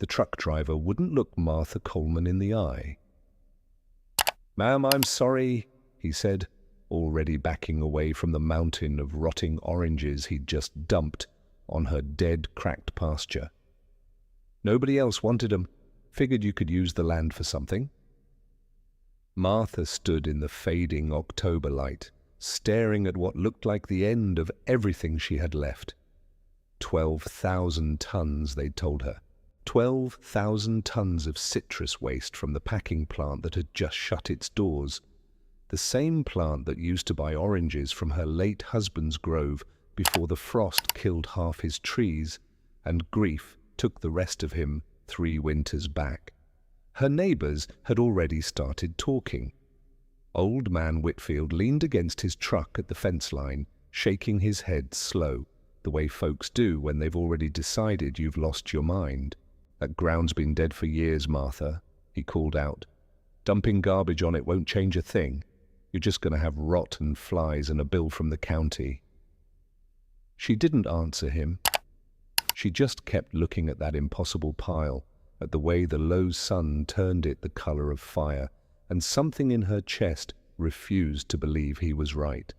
The truck driver wouldn't look Martha Coleman in the eye. "Ma'am, I'm sorry," he said, already backing away from the mountain of rotting oranges he'd just dumped on her dead, cracked pasture. "Nobody else wanted 'em. Figured you could use the land for something." Martha stood in the fading October light, staring at what looked like the end of everything she had left. 12,000 tons, they'd told her. 12,000 tons of citrus waste from the packing plant that had just shut its doors. The same plant that used to buy oranges from her late husband's grove before the frost killed half his trees and grief took the rest of him 3 winters back. Her neighbors had already started talking. Old man Whitfield leaned against his truck at the fence line, shaking his head slow, the way folks do when they've already decided you've lost your mind. "That ground's been dead for years, Martha," he called out. "Dumping garbage on it won't change a thing. You're just going to have rot and flies and a bill from the county." She didn't answer him. She just kept looking at that impossible pile, at the way the low sun turned it the color of fire, and something in her chest refused to believe he was right.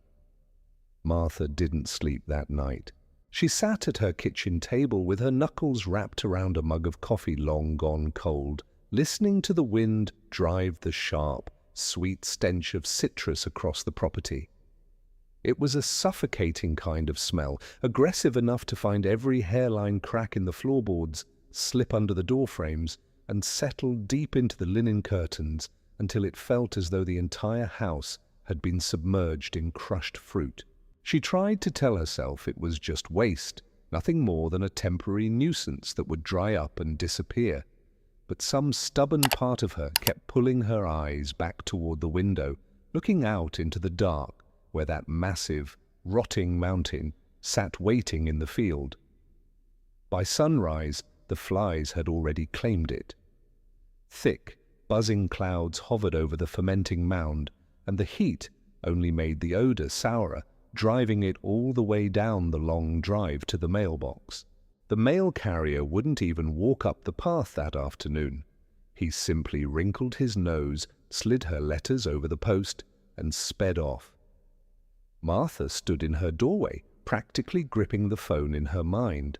Martha didn't sleep that night. She sat at her kitchen table with her knuckles wrapped around a mug of coffee long gone cold, listening to the wind drive the sharp, sweet stench of citrus across the property. It was a suffocating kind of smell, aggressive enough to find every hairline crack in the floorboards, slip under the door frames, and settle deep into the linen curtains until it felt as though the entire house had been submerged in crushed fruit. She tried to tell herself it was just waste, nothing more than a temporary nuisance that would dry up and disappear. But some stubborn part of her kept pulling her eyes back toward the window, looking out into the dark where that massive, rotting mountain sat waiting in the field. By sunrise, the flies had already claimed it. Thick, buzzing clouds hovered over the fermenting mound, and the heat only made the odor sourer, driving it all the way down the long drive to the mailbox. The mail carrier wouldn't even walk up the path that afternoon. He simply wrinkled his nose, slid her letters over the post, and sped off. Martha stood in her doorway, practically gripping the phone in her mind.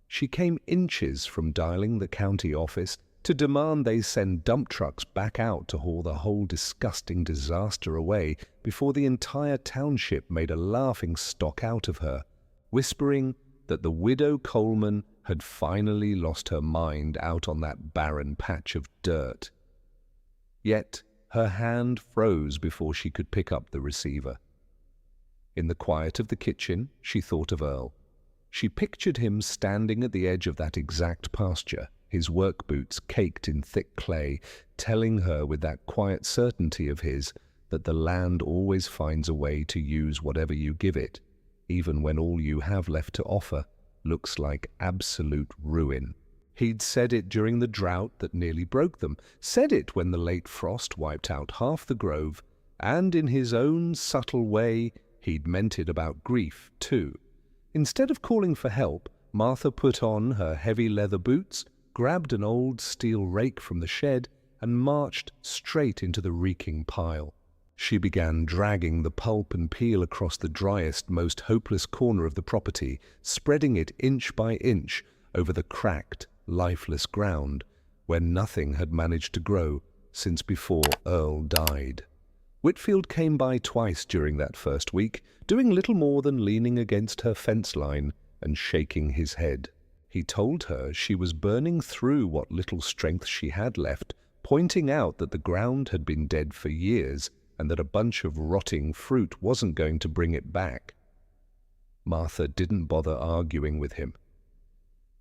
She came inches from dialing the county office to demand they send dump trucks back out to haul the whole disgusting disaster away before the entire township made a laughing stock out of her, whispering that the widow Coleman had finally lost her mind out on that barren patch of dirt. Yet her hand froze before she could pick up the receiver. In the quiet of the kitchen, she thought of Earl. She pictured him standing at the edge of that exact pasture, his work boots caked in thick clay, telling her with that quiet certainty of his that the land always finds a way to use whatever you give it, even when all you have left to offer looks like absolute ruin. He'd said it during the drought that nearly broke them, said it when the late frost wiped out half the grove, and in his own subtle way, he'd meant it about grief, too. Instead of calling for help, Martha put on her heavy leather boots, grabbed an old steel rake from the shed, and marched straight into the reeking pile. She began dragging the pulp and peel across the driest, most hopeless corner of the property, spreading it inch by inch over the cracked, lifeless ground, where nothing had managed to grow since before Earl died. Whitfield came by twice during that first week, doing little more than leaning against her fence line and shaking his head. He told her she was burning through what little strength she had left, pointing out that the ground had been dead for years and that a bunch of rotting fruit wasn't going to bring it back. Martha didn't bother arguing with him.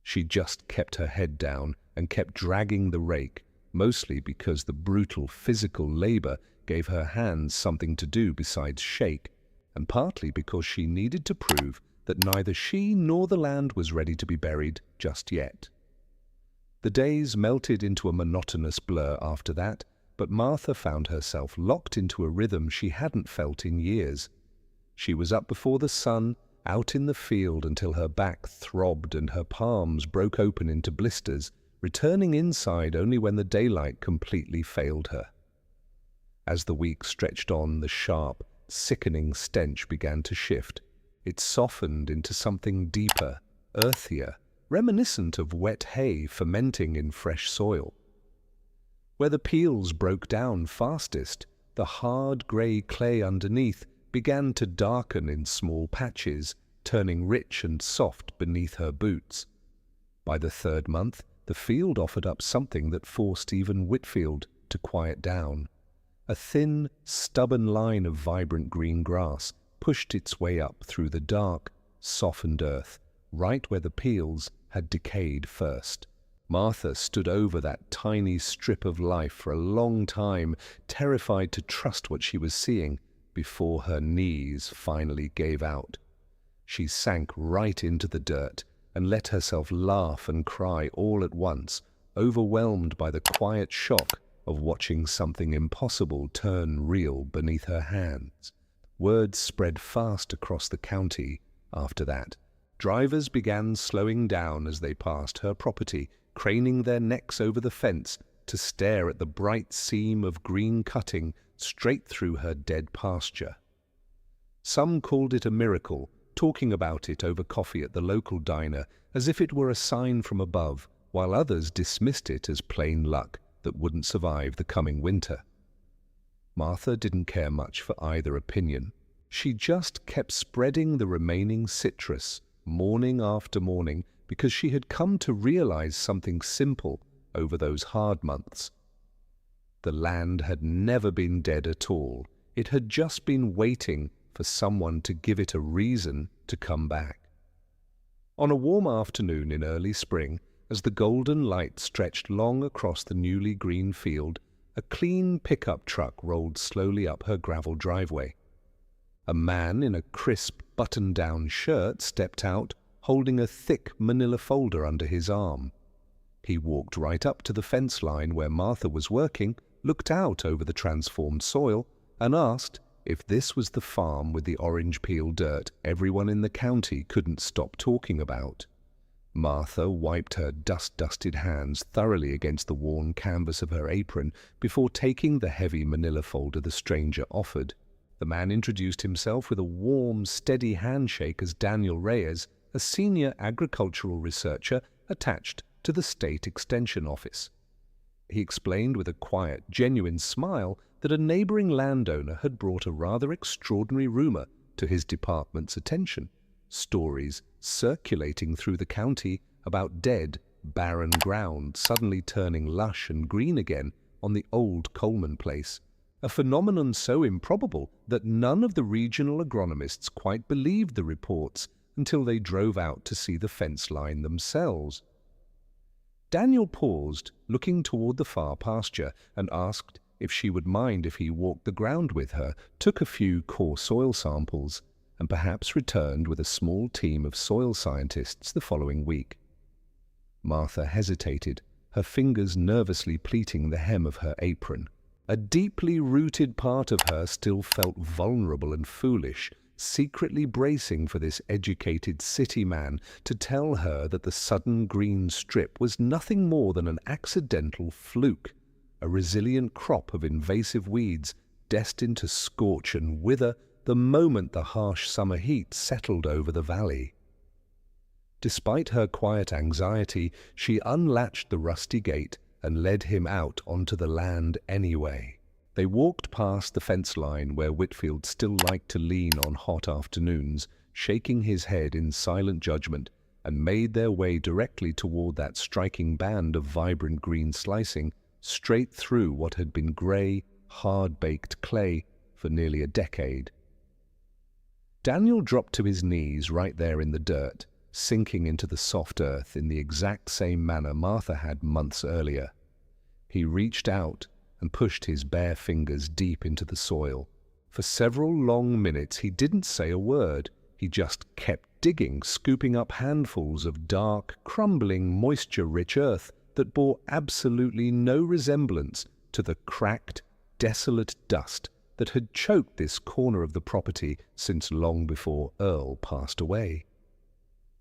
She just kept her head down and kept dragging the rake, mostly because the brutal physical labor gave her hands something to do besides shake, and partly because she needed to prove that neither she nor the land was ready to be buried just yet. The days melted into a monotonous blur after that, but Martha found herself locked into a rhythm she hadn't felt in years. She was up before the sun, out in the field until her back throbbed and her palms broke open into blisters, returning inside only when the daylight completely failed her. As the week stretched on, the sharp, sickening stench began to shift. It softened into something deeper, earthier, reminiscent of wet hay fermenting in fresh soil. Where the peels broke down fastest, the hard grey clay underneath began to darken in small patches, turning rich and soft beneath her boots. By the third month, the field offered up something that forced even Whitfield to quiet down. A thin, stubborn line of vibrant green grass pushed its way up through the dark, softened earth, right where the peels had decayed first. Martha stood over that tiny strip of life for a long time, terrified to trust what she was seeing, before her knees finally gave out. She sank right into the dirt and let herself laugh and cry all at once, overwhelmed by the quiet shock of watching something impossible turn real beneath her hands. Word spread fast across the county after that. Drivers began slowing down as they passed her property, craning their necks over the fence to stare at the bright seam of green cutting straight through her dead pasture. Some called it a miracle, talking about it over coffee at the local diner as if it were a sign from above, while others dismissed it as plain luck that wouldn't survive the coming winter. Martha didn't care much for either opinion. She just kept spreading the remaining citrus, morning after morning, because she had come to realize something simple over those hard months. The land had never been dead at all. It had just been waiting for someone to give it a reason to come back. On a warm afternoon in early spring, as the golden light stretched long across the newly green field, a clean pickup truck rolled slowly up her gravel driveway. A man in a crisp button-down shirt stepped out, holding a thick manila folder under his arm. He walked right up to the fence line where Martha was working, looked out over the transformed soil, and asked if this was the farm with the orange peel dirt everyone in the county couldn't stop talking about. Martha wiped her dust-dusted hands thoroughly against the worn canvas of her apron before taking the heavy manila folder the stranger offered. The man introduced himself with a warm, steady handshake as Daniel Reyes, a senior agricultural researcher attached to the State Extension Office. He explained with a quiet, genuine smile that a neighboring landowner had brought a rather extraordinary rumor to his department's attention. Stories circulating through the county about dead, barren ground suddenly turning lush and green again on the old Coleman place, a phenomenon so improbable that none of the regional agronomists quite believed the reports until they drove out to see the fence line themselves. Daniel paused, looking toward the far pasture, and asked if she would mind if he walked the ground with her, took a few core soil samples, and perhaps returned with a small team of soil scientists the following week. Martha hesitated, her fingers nervously pleating the hem of her apron. A deeply rooted part of her still felt vulnerable and foolish, secretly bracing for this educated city man to tell her that the sudden green strip was nothing more than an accidental fluke, a resilient crop of invasive weeds destined to scorch and wither the moment the harsh summer heat settled over the valley. Despite her quiet anxiety, she unlatched the rusty gate and led him out onto the land anyway. They walked past the fence line where Whitfield still liked to lean on hot afternoons, shaking his head in silent judgment, and made their way directly toward that striking band of vibrant green slicing, straight through what had been grey, hard-baked clay for nearly a decade. Daniel dropped to his knees right there in the dirt, sinking into the soft earth in the exact same manner Martha had months earlier. He reached out and pushed his bare fingers deep into the soil. For several long minutes he didn't say a word. He just kept digging, scooping up handfuls of dark, crumbling, moisture-rich earth that bore absolutely no resemblance to the cracked, desolate dust that had choked this corner of the property since long before Earl passed away.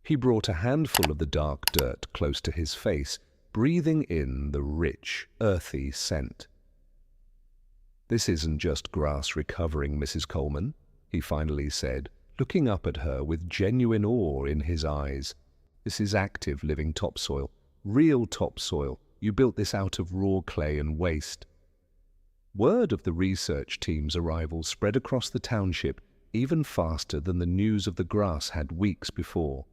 He brought a handful of the dark dirt close to his face, breathing in the rich, earthy scent. "This isn't just grass recovering, Mrs. Coleman," he finally said, looking up at her with genuine awe in his eyes. "This is active living topsoil, real topsoil. You built this out of raw clay and waste." Word of the research team's arrival spread across the township even faster than the news of the grass had weeks before.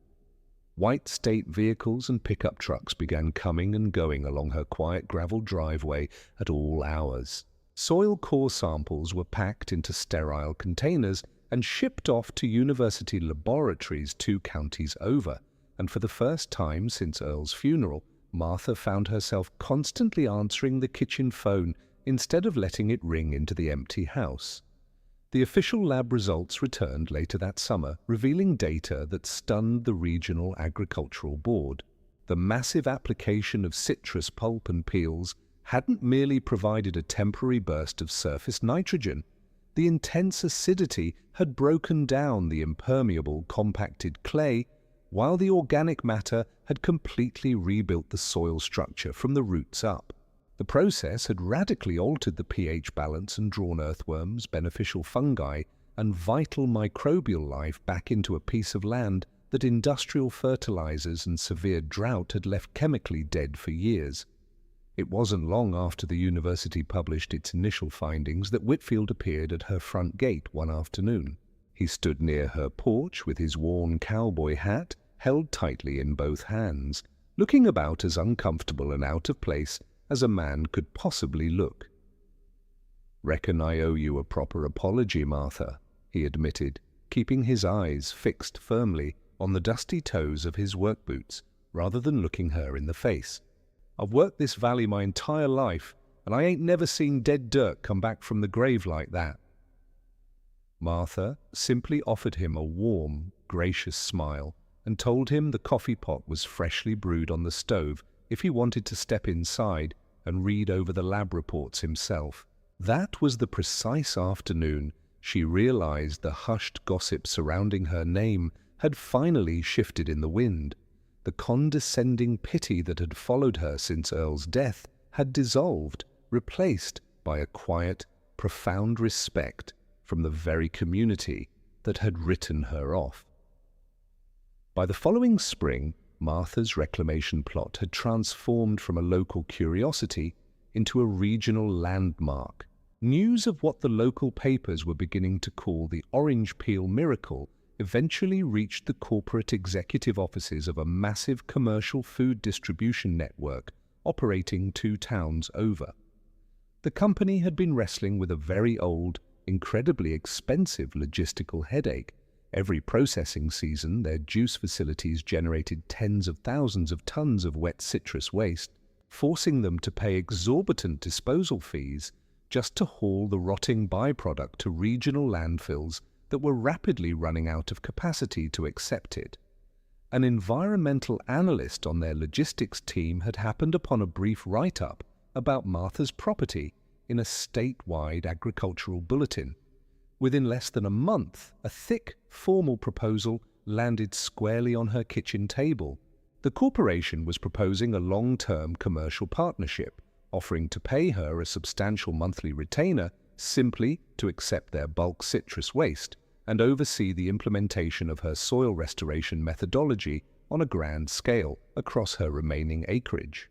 White state vehicles and pickup trucks began coming and going along her quiet gravel driveway at all hours. Soil core samples were packed into sterile containers and shipped off to university laboratories 2 counties over, and for the first time since Earl's funeral, Martha found herself constantly answering the kitchen phone instead of letting it ring into the empty house. The official lab results returned later that summer, revealing data that stunned the Regional Agricultural Board. The massive application of citrus pulp and peels hadn't merely provided a temporary burst of surface nitrogen. The intense acidity had broken down the impermeable compacted clay, while the organic matter had completely rebuilt the soil structure from the roots up. The process had radically altered the pH balance and drawn earthworms, beneficial fungi, and vital microbial life back into a piece of land that industrial fertilizers and severe drought had left chemically dead for years. It wasn't long after the university published its initial findings that Whitfield appeared at her front gate one afternoon. He stood near her porch with his worn cowboy hat held tightly in both hands, looking about as uncomfortable and out of place as a man could possibly look. "Reckon I owe you a proper apology, Martha," he admitted, keeping his eyes fixed firmly on the dusty toes of his work boots rather than looking her in the face. "I've worked this valley my entire life, and I ain't never seen dead dirt come back from the grave like that." Martha simply offered him a warm, gracious smile and told him the coffee pot was freshly brewed on the stove if he wanted to step inside and read over the lab reports himself. That was the precise afternoon she realized the hushed gossip surrounding her name had finally shifted in the wind. The condescending pity that had followed her since Earl's death had dissolved, replaced by a quiet, profound respect from the very community that had written her off. By the following spring, Martha's reclamation plot had transformed from a local curiosity into a regional landmark. News of what the local papers were beginning to call the orange peel miracle eventually reached the corporate executive offices of a massive commercial food distribution network operating 2 towns over. The company had been wrestling with a very old, incredibly expensive logistical headache. Every processing season, their juice facilities generated tens of thousands of tons of wet citrus waste, forcing them to pay exorbitant disposal fees just to haul the rotting byproduct to regional landfills that were rapidly running out of capacity to accept it. An environmental analyst on their logistics team had happened upon a brief write-up about Martha's property in a statewide agricultural bulletin. Within less than a month, a thick, formal proposal landed squarely on her kitchen table. The corporation was proposing a long-term commercial partnership, offering to pay her a substantial monthly retainer simply to accept their bulk citrus waste and oversee the implementation of her soil restoration methodology on a grand scale across her remaining acreage.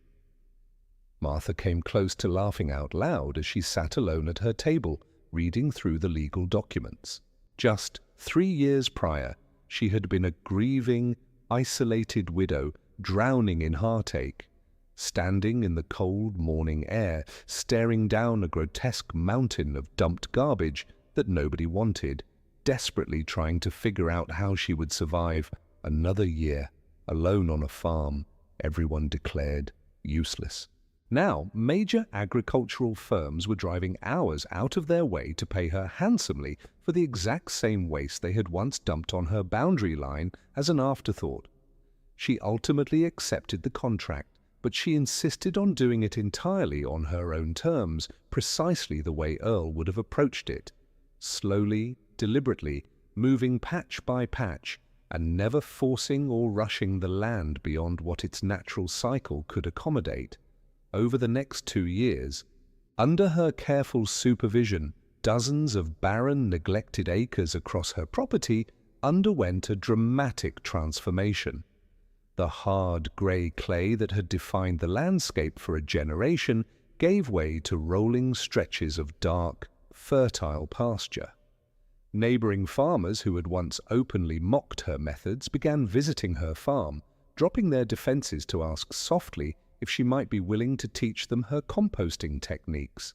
Martha came close to laughing out loud as she sat alone at her table, reading through the legal documents. Just 3 years prior, she had been a grieving, isolated widow drowning in heartache, standing in the cold morning air, staring down a grotesque mountain of dumped garbage that nobody wanted, desperately trying to figure out how she would survive another year, alone on a farm everyone declared useless. Now, major agricultural firms were driving hours out of their way to pay her handsomely for the exact same waste they had once dumped on her boundary line as an afterthought. She ultimately accepted the contract, but she insisted on doing it entirely on her own terms, precisely the way Earl would have approached it. Slowly, deliberately, moving patch by patch, and never forcing or rushing the land beyond what its natural cycle could accommodate. Over the next 2 years, under her careful supervision, dozens of barren, neglected acres across her property underwent a dramatic transformation. The hard grey clay that had defined the landscape for a generation gave way to rolling stretches of dark, fertile pasture. Neighbouring farmers who had once openly mocked her methods began visiting her farm, dropping their defences to ask softly if she might be willing to teach them her composting techniques.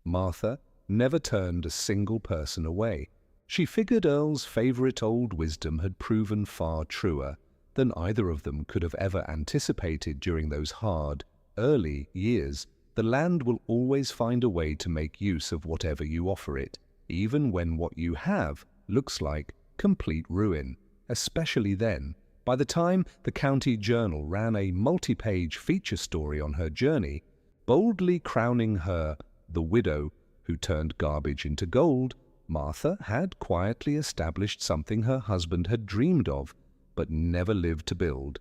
Martha never turned a single person away. She figured Earl's favourite old wisdom had proven far truer than either of them could have ever anticipated during those hard, early years. The land will always find a way to make use of whatever you offer it, even when what you have looks like complete ruin, especially then. By the time the County Journal ran a multi-page feature story on her journey, boldly crowning her the widow who turned garbage into gold, Martha had quietly established something her husband had dreamed of but never lived to build: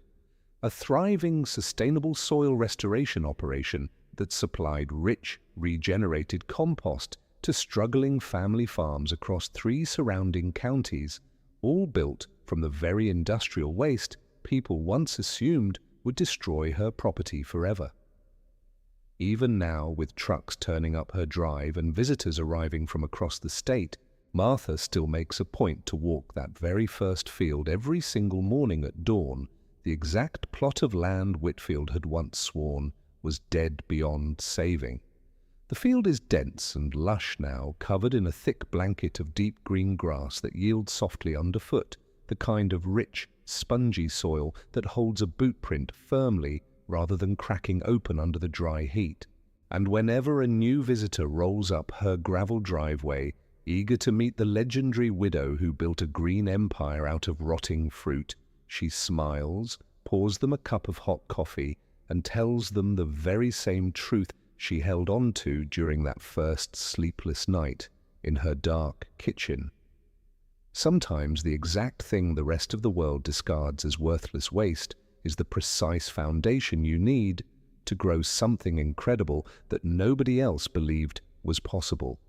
a thriving, sustainable soil restoration operation that supplied rich, regenerated compost to struggling family farms across 3 surrounding counties, all built from the very industrial waste people once assumed would destroy her property forever. Even now, with trucks turning up her drive and visitors arriving from across the state, Martha still makes a point to walk that very first field every single morning at dawn, the exact plot of land Whitfield had once sworn was dead beyond saving. The field is dense and lush now, covered in a thick blanket of deep green grass that yields softly underfoot, the kind of rich, spongy soil that holds a boot print firmly rather than cracking open under the dry heat. And whenever a new visitor rolls up her gravel driveway, eager to meet the legendary widow who built a green empire out of rotting fruit, she smiles, pours them a cup of hot coffee, and tells them the very same truth she held on to during that first sleepless night in her dark kitchen. Sometimes the exact thing the rest of the world discards as worthless waste is the precise foundation you need to grow something incredible that nobody else believed was possible.